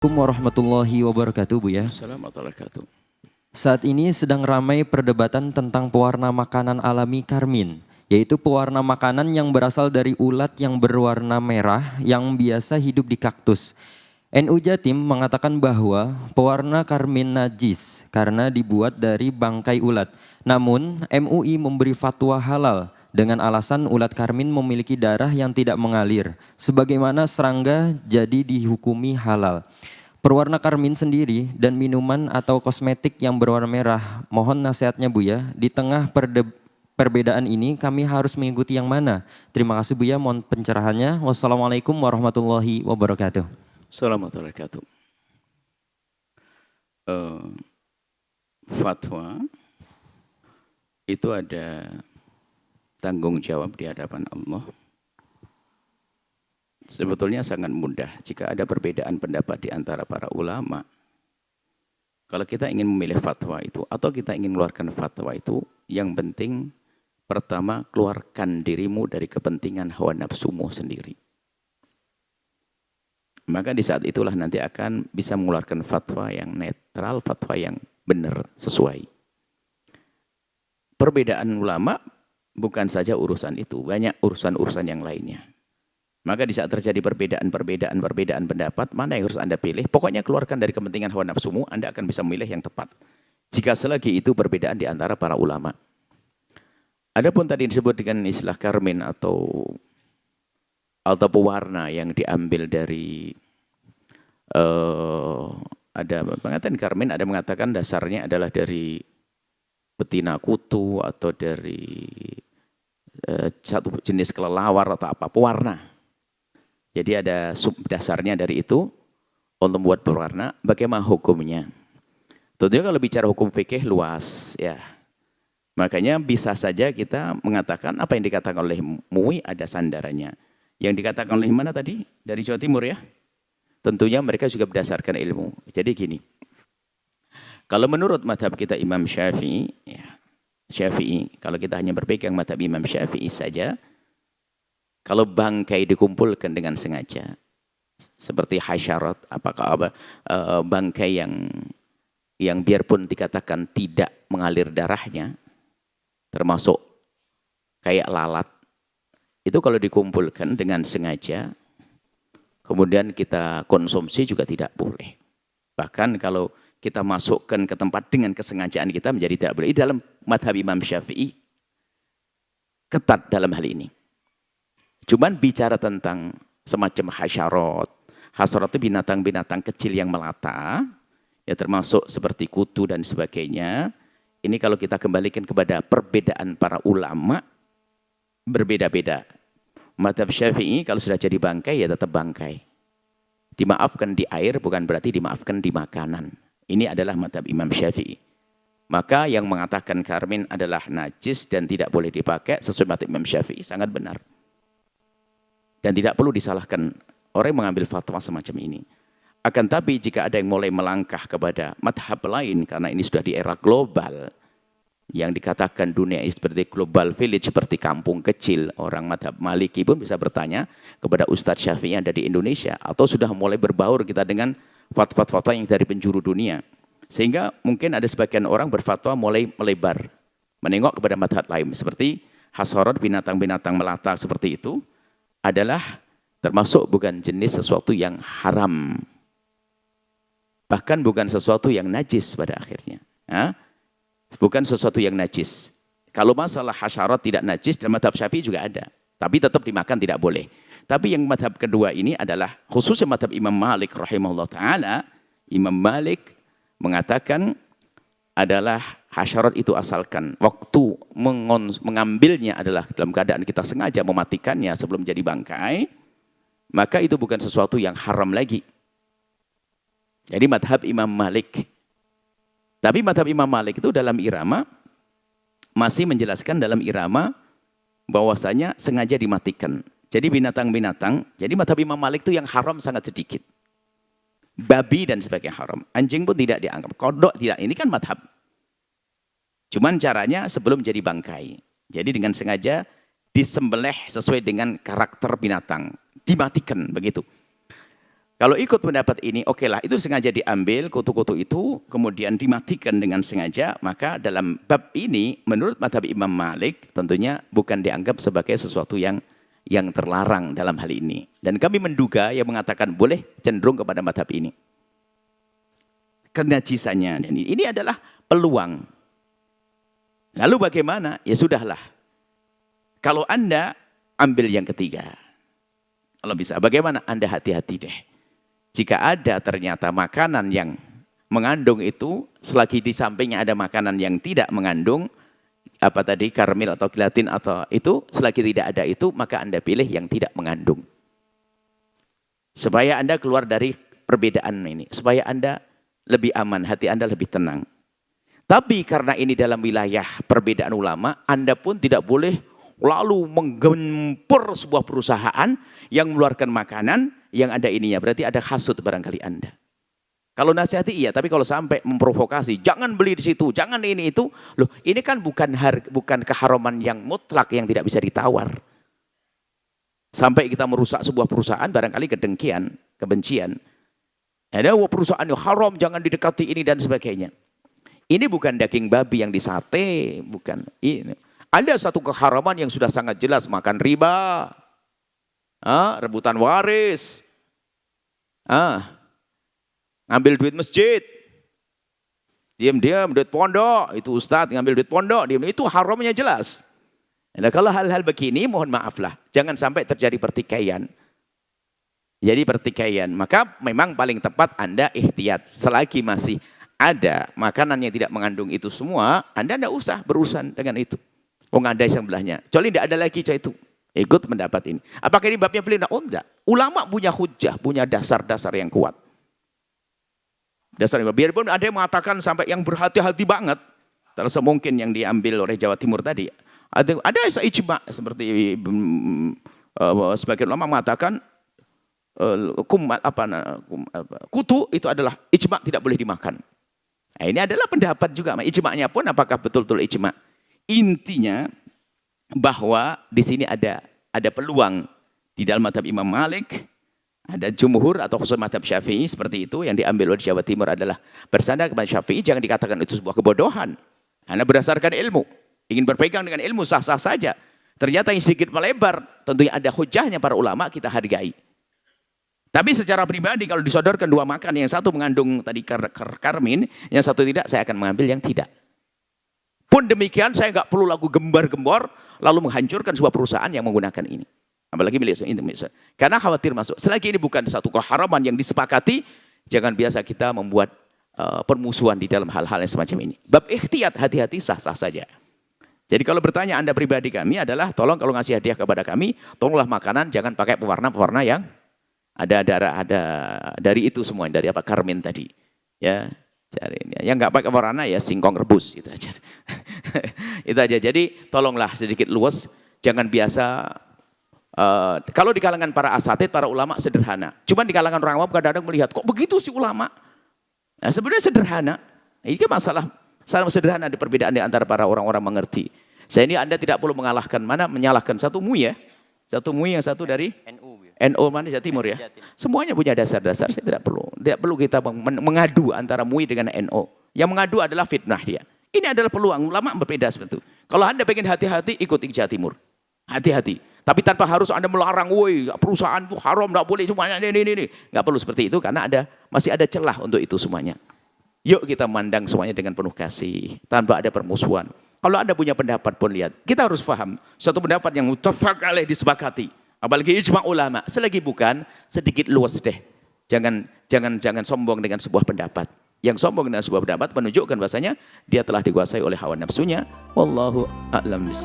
Assalamualaikum warahmatullahi wabarakatuh, Bu ya. Assalamualaikum warahmatullahi wabarakatuh. Saat ini sedang ramai perdebatan tentang pewarna makanan alami karmin, yaitu pewarna makanan yang berasal dari ulat yang berwarna merah yang biasa hidup di kaktus. NU Jatim mengatakan bahwa pewarna karmin najis karena dibuat dari bangkai ulat. Namun MUI memberi fatwa halal dengan alasan ulat karmin memiliki darah yang tidak mengalir, sebagaimana serangga jadi dihukumi halal. Perwarna karmin sendiri dan minuman atau kosmetik yang berwarna merah, mohon nasihatnya Bu ya. Di tengah perbedaan ini kami harus mengikuti yang mana? Terima kasih Bu ya, mohon pencerahannya. Wassalamualaikum warahmatullahi wabarakatuh. Assalamualaikum warahmatullahi wabarakatuh. Fatwa itu ada tanggung jawab di hadapan Allah. Sebetulnya sangat mudah jika ada perbedaan pendapat di antara para ulama. Kalau kita ingin memilih fatwa itu atau kita ingin mengeluarkan fatwa itu, yang penting pertama keluarkan dirimu dari kepentingan hawa nafsumu sendiri. Maka di saat itulah nanti akan bisa mengeluarkan fatwa yang netral, fatwa yang benar, sesuai. Perbedaan ulama bukan saja urusan itu, banyak urusan-urusan yang lainnya. Maka di saat terjadi perbedaan pendapat, mana yang harus Anda pilih? Pokoknya keluarkan dari kepentingan hawa nafsumu, Anda akan bisa memilih yang tepat. Jika selagi itu perbedaan di antara para ulama. Adapun tadi disebut dengan istilah karmin atau pewarna yang diambil dari ada mengatakan karmin, ada mengatakan dasarnya adalah dari betina kutu atau dari satu jenis kelelawar atau apa, pewarna. Jadi ada sub dasarnya dari itu untuk membuat berwarna. Bagaimana hukumnya? Tentunya kalau bicara hukum fikih luas ya. Makanya bisa saja kita mengatakan apa yang dikatakan oleh MUI ada sandarannya. Yang dikatakan oleh mana tadi? Dari Jawa Timur ya. Tentunya mereka juga berdasarkan ilmu. Jadi gini. Kalau menurut madhab kita Imam Syafi'i, ya, Syafi'i, kalau kita hanya berpegang madhab Imam Syafi'i saja, kalau bangkai dikumpulkan dengan sengaja, seperti hasyarat, apakah bangkai yang biarpun dikatakan tidak mengalir darahnya, termasuk kayak lalat, itu kalau dikumpulkan dengan sengaja, kemudian kita konsumsi juga tidak boleh. Bahkan kalau kita masukkan ke tempat dengan kesengajaan kita menjadi tidak boleh. Di dalam madhab Imam Syafi'i, ketat dalam hal ini. Cuman bicara tentang semacam hasyarat. Hasyarat itu binatang-binatang kecil yang melata, ya termasuk seperti kutu dan sebagainya. Ini kalau kita kembalikan kepada perbedaan para ulama, berbeda-beda. Madhab Syafi'i kalau sudah jadi bangkai, ya tetap bangkai. Dimaafkan di air bukan berarti dimaafkan di makanan. Ini adalah madhab Imam Syafi'i. Maka yang mengatakan karmin adalah najis dan tidak boleh dipakai sesuai madhab Imam Syafi'i sangat benar. Dan tidak perlu disalahkan orang yang mengambil fatwa semacam ini. Akan tapi jika ada yang mulai melangkah kepada madhab lain, karena ini sudah di era global, yang dikatakan dunia ini seperti global village, seperti kampung kecil, orang madhab Maliki pun bisa bertanya kepada Ustadz Syafi'i yang ada di Indonesia, atau sudah mulai berbaur kita dengan fatwa-fatwa yang dari penjuru dunia. Sehingga mungkin ada sebagian orang berfatwa mulai melebar, menengok kepada madhab lain, seperti hasyarat, binatang-binatang melata seperti itu, adalah termasuk bukan jenis sesuatu yang haram. Bahkan bukan sesuatu yang najis pada akhirnya. Ya? Bukan sesuatu yang najis. Kalau masalah hasyarat tidak najis, dalam madhab Syafi'i juga ada. Tapi tetap dimakan tidak boleh. Tapi yang madhab kedua ini adalah, khususnya madhab Imam Malik rahimahullah ta'ala, Imam Malik mengatakan adalah hasyarat itu asalkan waktu mengambilnya adalah dalam keadaan kita sengaja mematikannya sebelum jadi bangkai, maka itu bukan sesuatu yang haram lagi. Jadi madhab Imam Malik. Tapi madhab Imam Malik itu dalam irama, masih menjelaskan dalam irama bahwasanya sengaja dimatikan. Jadi binatang-binatang, jadi madhab Imam Malik itu yang haram sangat sedikit. Babi dan sebagainya haram. Anjing pun tidak dianggap. Kodok tidak. Ini kan madhab. Cuman caranya sebelum jadi bangkai. Jadi dengan sengaja disembelih sesuai dengan karakter binatang. Dimatikan begitu. Kalau ikut pendapat ini, oke lah, itu sengaja diambil, kutu-kutu itu, kemudian dimatikan dengan sengaja, maka dalam bab ini, menurut mazhab Imam Malik, tentunya bukan dianggap sebagai sesuatu yang terlarang dalam hal ini. Dan kami menduga yang mengatakan boleh cenderung kepada mazhab ini. Kenajisannya, dan ini adalah peluang. Lalu bagaimana? Ya sudahlah. Kalau Anda ambil yang ketiga, kalau bisa, bagaimana? Anda hati-hati deh. Jika ada ternyata makanan yang mengandung itu, selagi di sampingnya ada makanan yang tidak mengandung, apa tadi, karamel atau gelatin atau itu, selagi tidak ada itu, maka Anda pilih yang tidak mengandung. Supaya Anda keluar dari perbedaan ini, supaya Anda lebih aman, hati Anda lebih tenang. Tapi karena ini dalam wilayah perbedaan ulama, Anda pun tidak boleh lalu menggempur sebuah perusahaan yang mengeluarkan makanan yang ada ininya. Berarti ada hasut barangkali Anda. Kalau nasihati iya, tapi kalau sampai memprovokasi, jangan beli di situ, jangan ini itu. Loh, ini kan bukan keharaman yang mutlak yang tidak bisa ditawar. Sampai kita merusak sebuah perusahaan, barangkali kedengkian, kebencian. Ada perusahaan yang haram, jangan didekati ini dan sebagainya. Ini bukan daging babi yang disate, bukan. Ini. Ada satu keharaman yang sudah sangat jelas, makan riba, rebutan waris, ngambil duit masjid, diam-diam duit pondok, itu ustadz ngambil duit pondok, diam, itu haramnya jelas. Nah, kalau hal-hal begini, mohon maaflah, jangan sampai terjadi pertikaian. Jadi pertikaian, maka memang paling tepat Anda ihtiyat, selagi masih ada makanan yang tidak mengandung itu semua, Anda tidak usah berurusan dengan itu. Ada sebelahnya. Kecuali tidak ada lagi itu. Ikut pendapat ini. Apakah ini babnya pelina? Oh enggak. Ulama punya hujah, punya dasar-dasar yang kuat. Dasar yang kuat. Biarpun ada yang mengatakan sampai yang berhati-hati banget. Terus mungkin yang diambil oleh Jawa Timur tadi. Ada ijma seperti sebagian ulama mengatakan kutu itu adalah ijma, tidak boleh dimakan. Nah, ini adalah pendapat juga. Ijma'nya pun apakah betul-betul ijma'? Intinya bahwa di sini ada peluang di dalam mazhab Imam Malik, ada jumhur atau khusus mazhab Syafi'i seperti itu yang diambil oleh Jawa Timur adalah bersandar kepada Syafi'i, jangan dikatakan itu sebuah kebodohan. Karena berdasarkan ilmu, ingin berpegang dengan ilmu sah-sah saja. Ternyata yang sedikit melebar, tentunya ada hujahnya para ulama, kita hargai. Tapi secara pribadi kalau disodorkan dua makan, yang satu mengandung tadi karmin, yang satu tidak, saya akan mengambil yang tidak. Pun demikian saya nggak perlu lagu gembar-gembor lalu menghancurkan sebuah perusahaan yang menggunakan ini. Apalagi milik Indonesia. Karena khawatir masuk. Selagi ini bukan satu keharaman yang disepakati, jangan biasa kita membuat permusuhan di dalam hal-hal yang semacam ini. Bab ikhtiyat, hati-hati, sah-sah saja. Jadi kalau bertanya Anda pribadi kami adalah, tolong kalau ngasih hadiah kepada kami, tolonglah makanan jangan pakai pewarna-pewarna yang ada dari itu semua, dari apa karmin tadi. Ya. Yang nggak pakai warna ya singkong rebus itu aja. Itu aja. Jadi tolonglah sedikit luas, jangan biasa. Kalau di kalangan para asatid, para ulama sederhana. Cuman di kalangan orang awam kadang-kadang melihat kok begitu sih ulama. Nah, sebenarnya sederhana. Ini kan masalah sederhana di perbedaan di antara para orang-orang mengerti. Saya ini Anda tidak perlu menyalahkan satu MUI ya, satu MUI yang satu dari NU mana Jawa Timur ya. Semuanya punya dasar-dasar, saya tidak perlu kita mengadu antara MUI dengan NU. Yang mengadu adalah fitnah dia. Ini adalah peluang, ulama berbeda seperti itu. Kalau Anda pengen hati-hati, ikuti Jawa Timur. Hati-hati. Tapi tanpa harus Anda melarang, woi perusahaan itu haram, tidak boleh semuanya ini. Nggak perlu seperti itu karena masih ada celah untuk itu semuanya. Yuk kita mandang semuanya dengan penuh kasih, tanpa ada permusuhan. Kalau Anda punya pendapat pun lihat, kita harus paham suatu pendapat yang muttafaq alaih disepakati. Apalagi ijma' ulama, selagi bukan sedikit luas deh. Jangan sombong dengan sebuah pendapat. Yang sombong dengan sebuah pendapat menunjukkan bahasanya dia telah dikuasai oleh hawa nafsunya. Wallahu a'lam.